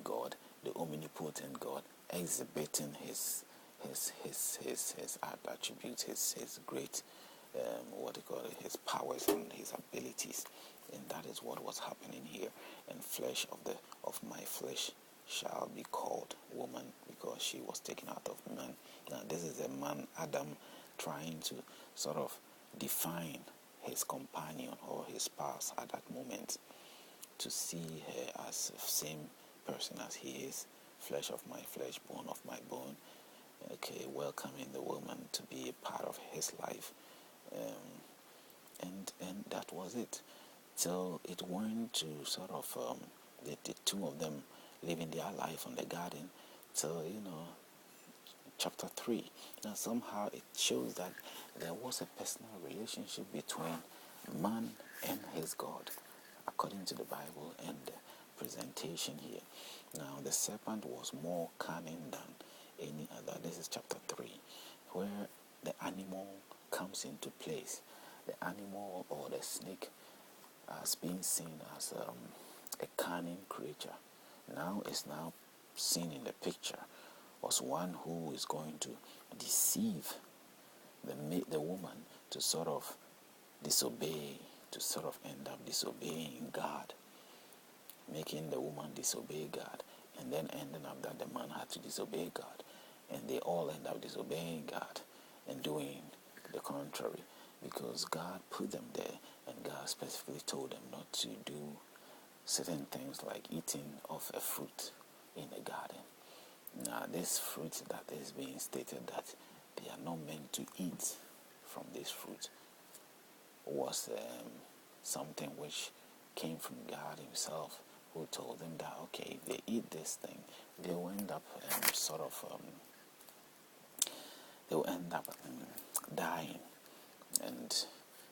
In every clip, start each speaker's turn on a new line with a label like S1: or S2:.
S1: God, the omnipotent God, exhibiting his attributes, his great, his powers and his abilities. And that is what was happening here. And flesh of my flesh shall be called woman, because she was taken out of man. Now this is a man, Adam, trying to sort of define his companion or his spouse at that moment, to see her as the same person as he is, flesh of my flesh, bone of my bone. Okay, welcoming the woman to be a part of his life, and that was it. Till it went to sort of the two of them living their life on the garden, till chapter 3. Now somehow it shows that there was a personal relationship between man and his God, according to the Bible and the presentation here. Now the serpent was more cunning than any other. This is chapter 3, where the animal comes into place. The animal, or the snake, has been seen as a cunning creature. Now is now seen in the picture as one who is going to deceive the woman to sort of disobey, to sort of end up disobeying God, making the woman disobey God, and then ending up that the man had to disobey God, and they all end up disobeying God and doing the contrary, because God put them there, and God specifically told them not to do certain things like eating of a fruit in the garden. Now this fruit that is being stated that they are not meant to eat from this fruit was something which came from God himself, who told them that, okay, if they eat this thing, they will end up dying, and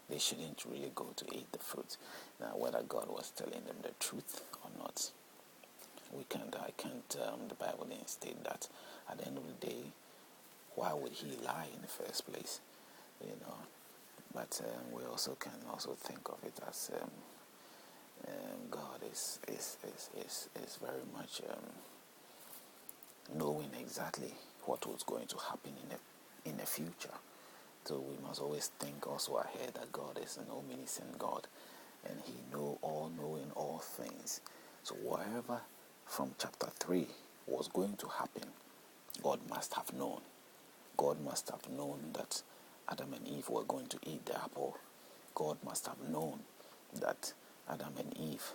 S1: they shouldn't really go to eat the fruit. Now, whether God was telling them the truth or not, I can't. The Bible didn't state that. At the end of the day, why would he lie in the first place? But we also can think of it as God is very much knowing exactly what was going to happen in the future. So we must always think also ahead that God is an omniscient God, and he all knowing all things. So whatever from chapter 3 was going to happen, God must have known. God must have known that Adam and Eve were going to eat the apple. God must have known that Adam and Eve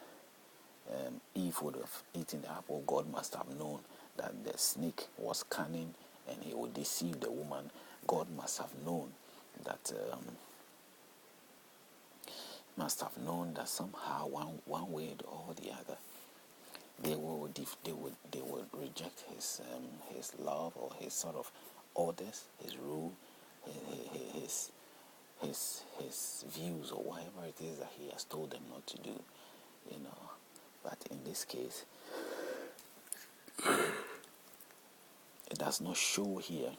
S1: would have eaten the apple. God must have known that the snake was cunning and he would deceive the woman. God must have known that somehow one way or the other they would reject his love, or his sort of orders, his rule, his views, or whatever it is that he has told them not to do. But in this case, it does not show here,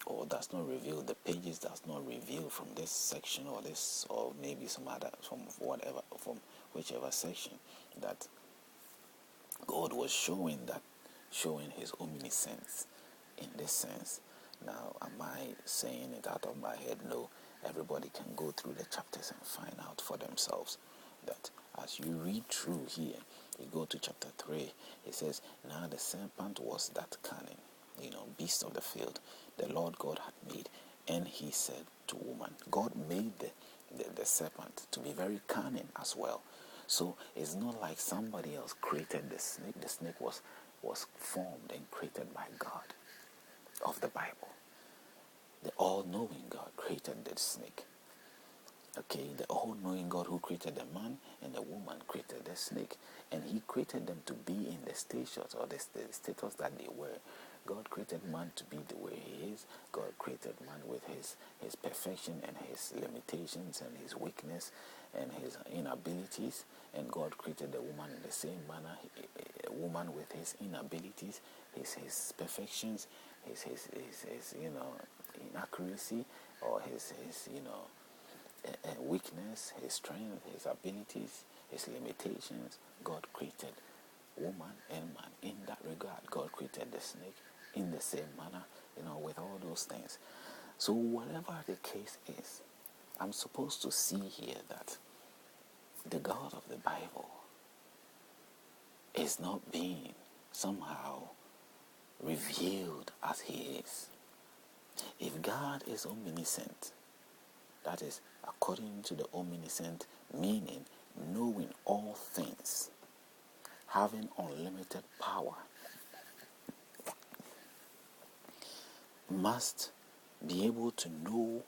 S1: or does not reveal, the pages does not reveal from this section or this, or maybe some other, from whichever section, that God was showing his omniscience in this sense. Now, am I saying it out of my head? No. Everybody can go through the chapters and find out for themselves that as you read through here, you go to chapter 3, it says, now the serpent was that cunning, beast of the field, the Lord God had made. And he said to woman, God made the serpent to be very cunning as well. So it's not like somebody else created the snake. The snake was formed and created by God of the Bible. The all-knowing God created the snake. Okay, the all-knowing God who created the man and the woman created the snake. And he created them to be in the status, or the status that they were. God created man to be the way he is. God created man with his perfection and his limitations and his weakness and his inabilities. And God created the woman in the same manner, a woman with his inabilities, his perfections, his inaccuracy, or his weakness, his strength, his abilities, his limitations. God created woman and man in that snake in the same manner, with all those things. So whatever the case is, I'm supposed to see here that the God of the Bible is not being somehow revealed as he is. If God is omniscient, that is according to the omniscient meaning, knowing all things, having unlimited power, must be able to know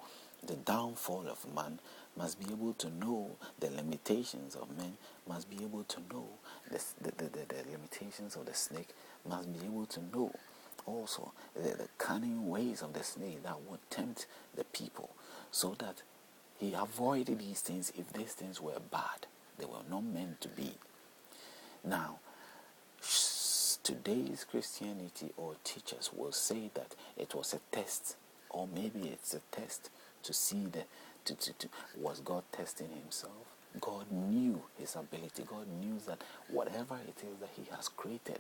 S1: the downfall of man, must be able to know the limitations of men, must be able to know the limitations of the snake, must be able to know also the cunning ways of the snake that would tempt the people, so that he avoided these things. If these things were bad, they were not meant to be. Now, today's Christianity or teachers will say that it was a test, or maybe it's a test to see was God testing himself? God knew his ability. God knew that whatever it is that he has created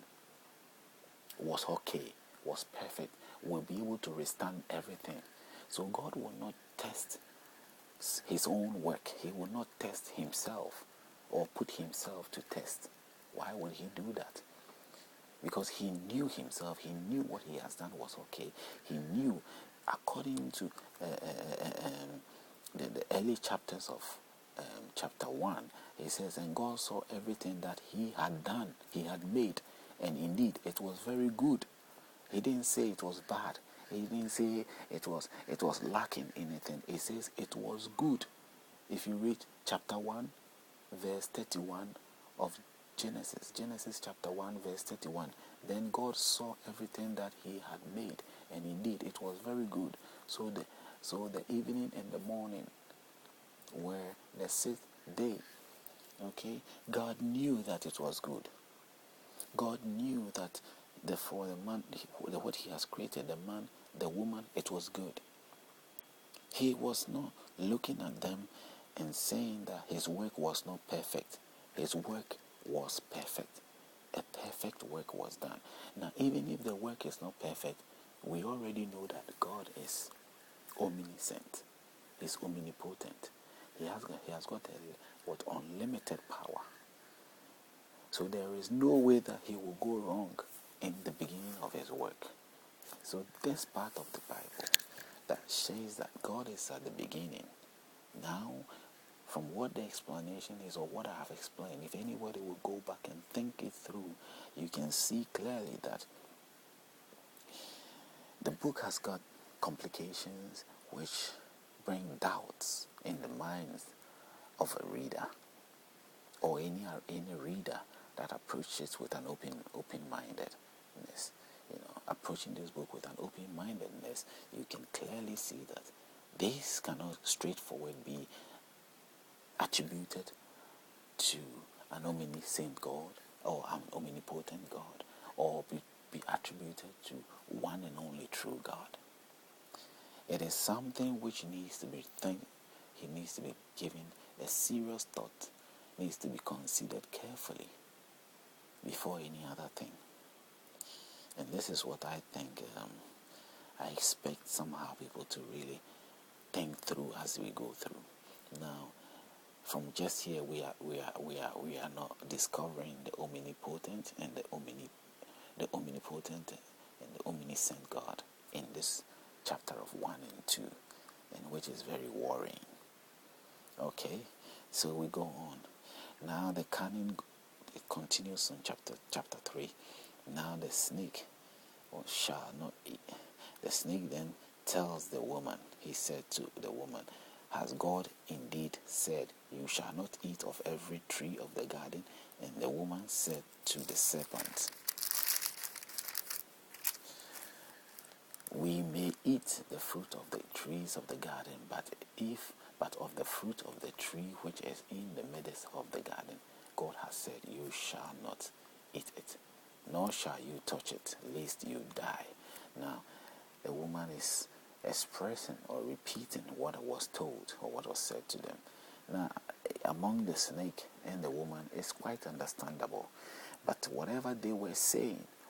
S1: was okay, was perfect, will be able to withstand everything. So God will not test his own work. He will not test himself or put himself to test. Why would he do that? Because he knew himself. He knew what he has done was okay. He knew, according to the early chapters of chapter 1, he says, and God saw everything that he had done, he had made, and indeed it was very good. He didn't say it was bad. He didn't say it was lacking anything. He says it was good. If you read chapter 1, verse 31 of Genesis chapter 1, verse 31, then God saw everything that he had made, and indeed it was very good. So the evening and the morning were the sixth day. Okay, God knew that it was good. God knew that for the man, what he has created, the man, the woman, it was good. He was not looking at them and saying that his work was not perfect. His work was perfect. A perfect work was done. Now, even if the work is not perfect, we already know that God is omniscient. He's omnipotent. He has got unlimited power. So there is no way that he will go wrong in the beginning of his work. So this part of the Bible that says that God is at the beginning. Now, from what the explanation is or what I have explained, if anybody will go back and think it through, you can see clearly that the book has got complications which bring doubts in the minds of a reader, or any reader that approaches with an open-mindedness. Approaching this book with an open-mindedness, you can clearly see that this cannot straightforward be attributed to an omniscient God or an omnipotent God, or be attributed to one and only true God. It is something which needs to be he needs to be given a serious thought, needs to be considered carefully before any other thing. And this is what I think I expect somehow people to really think through as we go through. Now, from just here, we are not discovering the omnipotent and the omnipotent and the omniscient God in this chapter of 1 and 2, and which is very worrying. Okay, so we go on. Now the cunning, it continues in chapter 3. Now the snake shall not eat. The snake then tells the woman, he said to the woman, has God indeed said, you shall not eat of every tree of the garden? And the woman said to the serpent, we may eat the fruit of the trees of the garden, but of the fruit of the tree which is in the midst of the garden, God has said, you shall not eat it, nor shall you touch it, lest you die. Now, the woman is expressing or repeating what was told or what was said to them. Now, among the snake and the woman is quite understandable, but whatever they were saying